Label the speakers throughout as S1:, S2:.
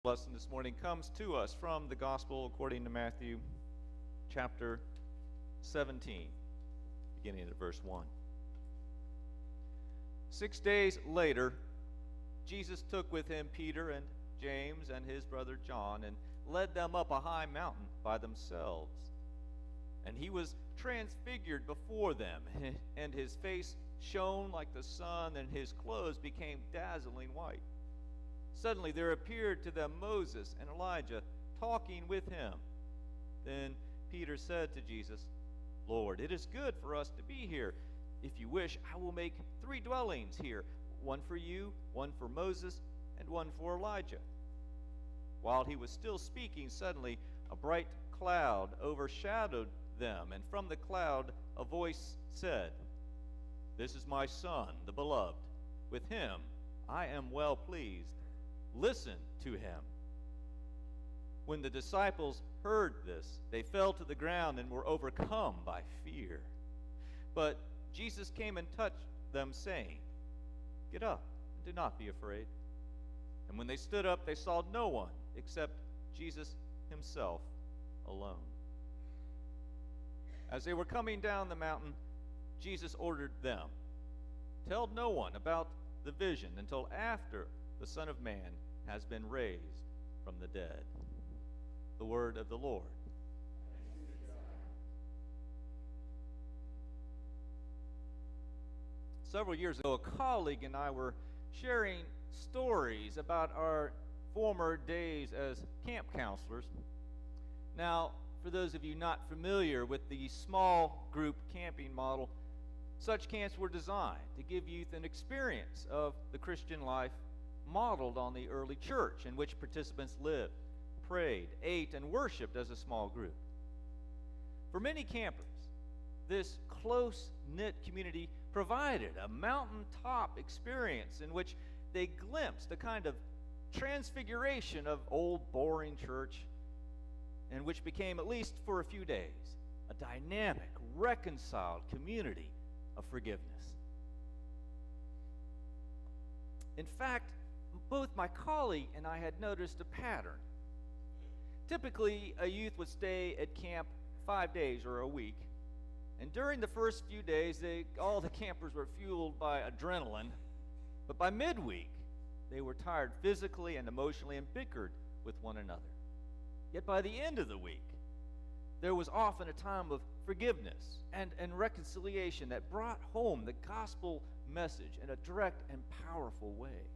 S1: Lesson this morning comes to us from the Gospel according to Matthew chapter 17, beginning at verse 1. 6 days later, Jesus took with him Peter and James and his brother John and led them up a high mountain by themselves. And he was transfigured before them, and his face shone like the sun, and his clothes became dazzling white. Suddenly there appeared to them Moses and Elijah talking with him. Then Peter said to Jesus, "Lord, it is good for us to be here. If you wish, I will make 3 dwellings here, one for you, one for Moses, and one for Elijah." While he was still speaking, suddenly a bright cloud overshadowed them, and from the cloud a voice said, "This is my Son, the beloved. With him I am well pleased. Listen to him." When the disciples heard this, they fell to the ground and were overcome by fear. But Jesus came and touched them, saying, "Get up, and do not be afraid." And when they stood up, they saw no one except Jesus himself alone. As they were coming down the mountain, Jesus ordered them, "Tell no one about the vision until after the Son of Man has been raised from the dead." The word of the Lord. Several years ago, a colleague and I were sharing stories about our former days as camp counselors. Now, for those of you not familiar with the small group camping model, such camps were designed to give youth an experience of the Christian life modeled on the early church, in which participants lived, prayed, ate, and worshiped as a small group. For many campers, this close-knit community provided a mountaintop experience in which they glimpsed a kind of transfiguration of old, boring church, and which became, at least for a few days, a dynamic, reconciled community of forgiveness. In fact, both my colleague and I had noticed a pattern. Typically, a youth would stay at camp 5 days or a week, and during the first few days, all the campers were fueled by adrenaline, but by midweek, they were tired physically and emotionally and bickered with one another. Yet by the end of the week, there was often a time of forgiveness and reconciliation that brought home the gospel message in a direct and powerful way.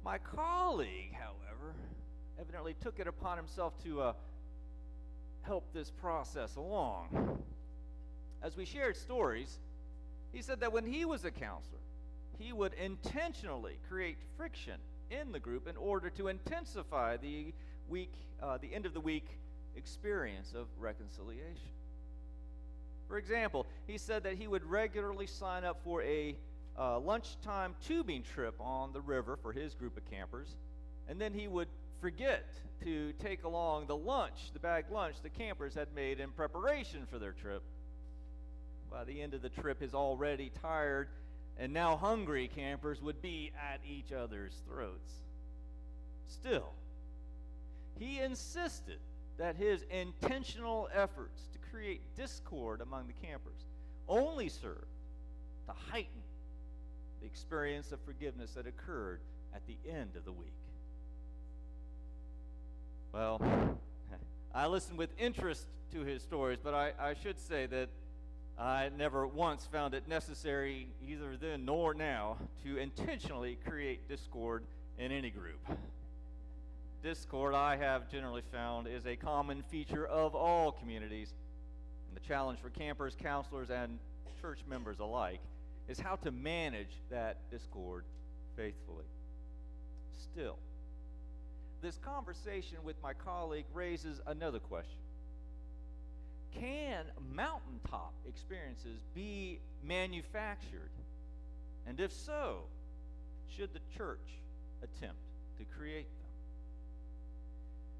S1: My colleague, however, evidently took it upon himself to help this process along. As we shared stories, he said that when he was a counselor, he would intentionally create friction in the group in order to intensify the end of the week experience of reconciliation. For example, he said that he would regularly sign up for a lunchtime tubing trip on the river for his group of campers, and then he would forget to take along the bagged lunch the campers had made in preparation for their trip. By the end of the trip, his already tired and now hungry campers would be at each other's throats. Still, he insisted that his intentional efforts to create discord among the campers only served to heighten the experience of forgiveness that occurred at the end of the week. Well, I listened with interest to his stories, but I should say that I never once found it necessary, either then nor now, to intentionally create discord in any group. Discord, I have generally found, is a common feature of all communities, and the challenge for campers, counselors, and church members alike is how to manage that discord faithfully. Still, this conversation with my colleague raises another question. Can mountaintop experiences be manufactured? And if so, should the church attempt to create them?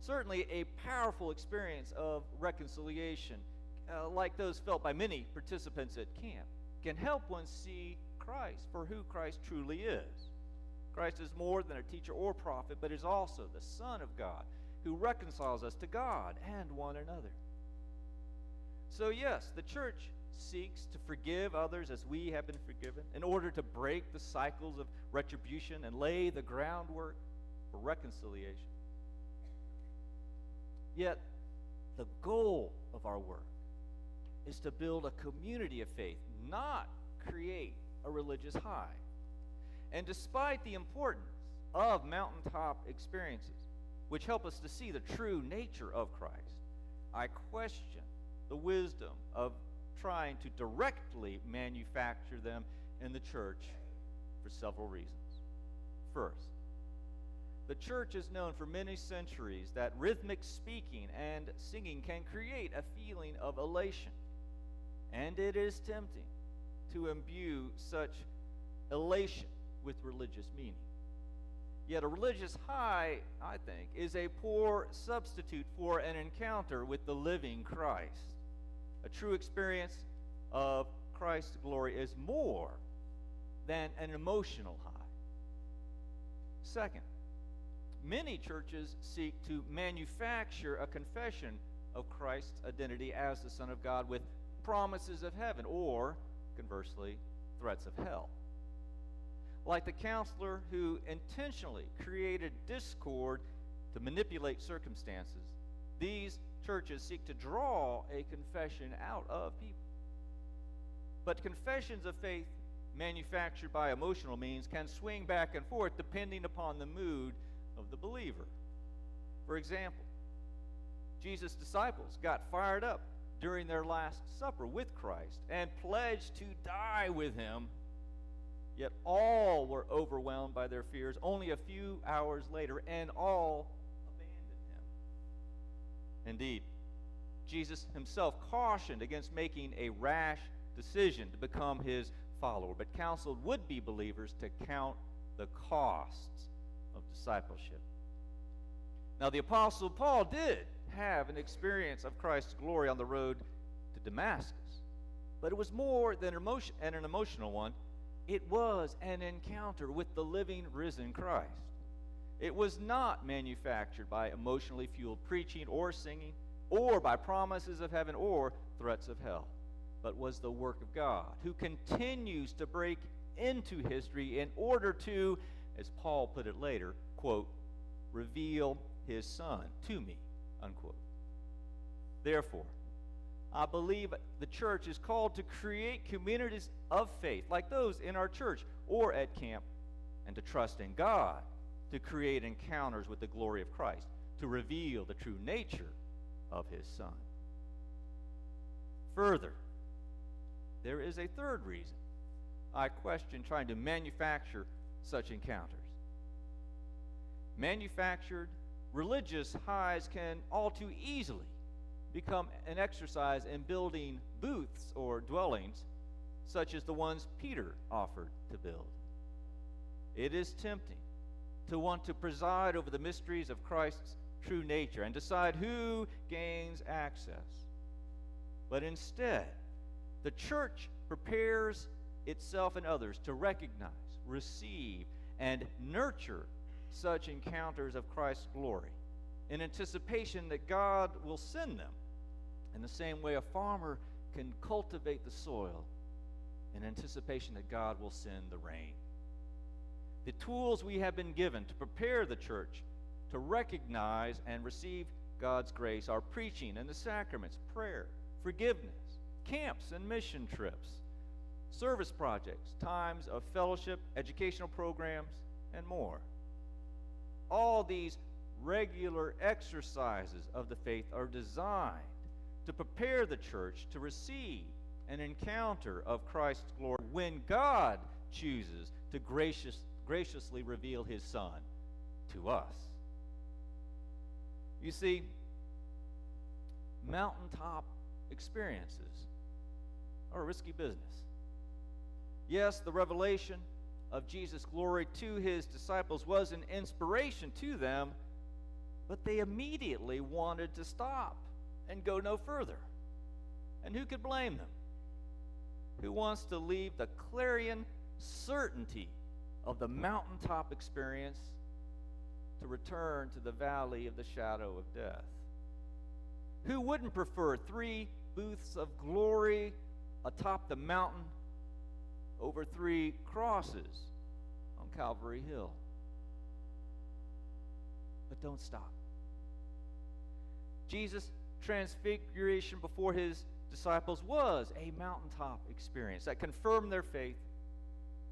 S1: Certainly a powerful experience of reconciliation, like those felt by many participants at camp, can help one see Christ for who Christ truly is. Christ is more than a teacher or prophet, but is also the Son of God, who reconciles us to God and one another. So yes, the church seeks to forgive others as we have been forgiven in order to break the cycles of retribution and lay the groundwork for reconciliation. Yet, the goal of our work is to build a community of faith, not create a religious high. And despite the importance of mountaintop experiences, which help us to see the true nature of Christ, I question the wisdom of trying to directly manufacture them in the church for several reasons. First, the church is known for many centuries that rhythmic speaking and singing can create a feeling of elation. And it is tempting to imbue such elation with religious meaning. Yet a religious high, I think, is a poor substitute for an encounter with the living Christ. A true experience of Christ's glory is more than an emotional high. Second, many churches seek to manufacture a confession of Christ's identity as the Son of God with promises of heaven, or, conversely, threats of hell. Like the counselor who intentionally created discord to manipulate circumstances, these churches seek to draw a confession out of people. But confessions of faith manufactured by emotional means can swing back and forth depending upon the mood of the believer. For example, Jesus' disciples got fired up during their Last Supper with Christ and pledged to die with him, yet all were overwhelmed by their fears only a few hours later, and all abandoned him. Indeed, Jesus himself cautioned against making a rash decision to become his follower, but counseled would-be believers to count the costs of discipleship. Now, the Apostle Paul did have an experience of Christ's glory on the road to Damascus, but it was more than an emotional one. It was an encounter with the living, risen Christ. It was not manufactured by emotionally fueled preaching or singing, or by promises of heaven or threats of hell, but was the work of God, who continues to break into history in order to, as Paul put it later, quote, reveal his Son to me, unquote. Therefore, I believe the church is called to create communities of faith like those in our church or at camp, and to trust in God to create encounters with the glory of Christ, to reveal the true nature of his Son. Further, there is a third reason I question trying to manufacture such encounters. Manufactured religious highs can all too easily become an exercise in building booths or dwellings such as the ones Peter offered to build. It is tempting to want to preside over the mysteries of Christ's true nature and decide who gains access. But instead, the church prepares itself and others to recognize, receive, and nurture such encounters of Christ's glory in anticipation that God will send them, in the same way a farmer can cultivate the soil in anticipation that God will send the rain. The tools we have been given to prepare the church to recognize and receive God's grace are preaching and the sacraments, prayer, forgiveness, camps and mission trips, service projects, times of fellowship, educational programs, and more. All these regular exercises of the faith are designed to prepare the church to receive an encounter of Christ's glory when God chooses to graciously reveal his Son to us. You see, mountaintop experiences are a risky business. Yes, the revelation of Jesus' glory to his disciples was an inspiration to them, but they immediately wanted to stop and go no further. And who could blame them? Who wants to leave the clarion certainty of the mountaintop experience to return to the valley of the shadow of death? Who wouldn't prefer 3 booths of glory atop the mountain over 3 crosses on Calvary Hill? But don't stop. Jesus' transfiguration before his disciples was a mountaintop experience that confirmed their faith,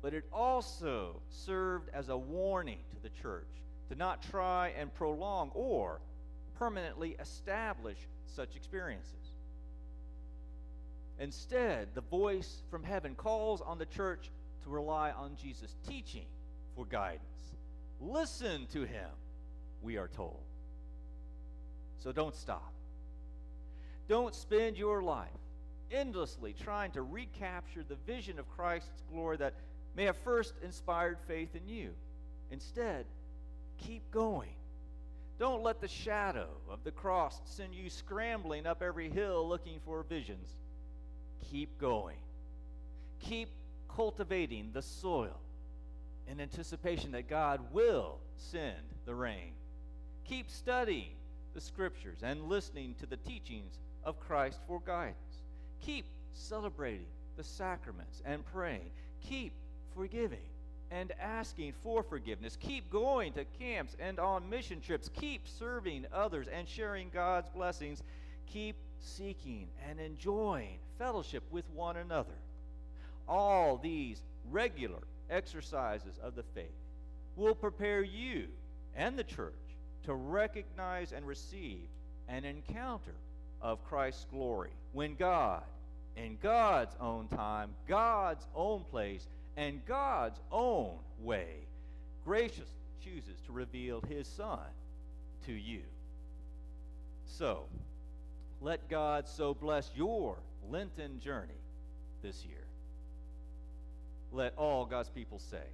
S1: but it also served as a warning to the church to not try and prolong or permanently establish such experiences. Instead, the voice from heaven calls on the church to rely on Jesus' teaching for guidance. Listen to him, we are told. So don't stop. Don't spend your life endlessly trying to recapture the vision of Christ's glory that may have first inspired faith in you. Instead, keep going. Don't let the shadow of the cross send you scrambling up every hill looking for visions. Keep going. Keep cultivating the soil in anticipation that God will send the rain. Keep studying the Scriptures and listening to the teachings of Christ for guidance. Keep celebrating the sacraments and praying. Keep forgiving and asking for forgiveness. Keep going to camps and on mission trips. Keep serving others and sharing God's blessings. Keep seeking and enjoying fellowship with one another. All these regular exercises of the faith will prepare you and the church to recognize and receive an encounter of Christ's glory when God, in God's own time, God's own place, and God's own way, graciously chooses to reveal his Son to you. So, let God so bless your Lenten journey this year. Let all God's people say,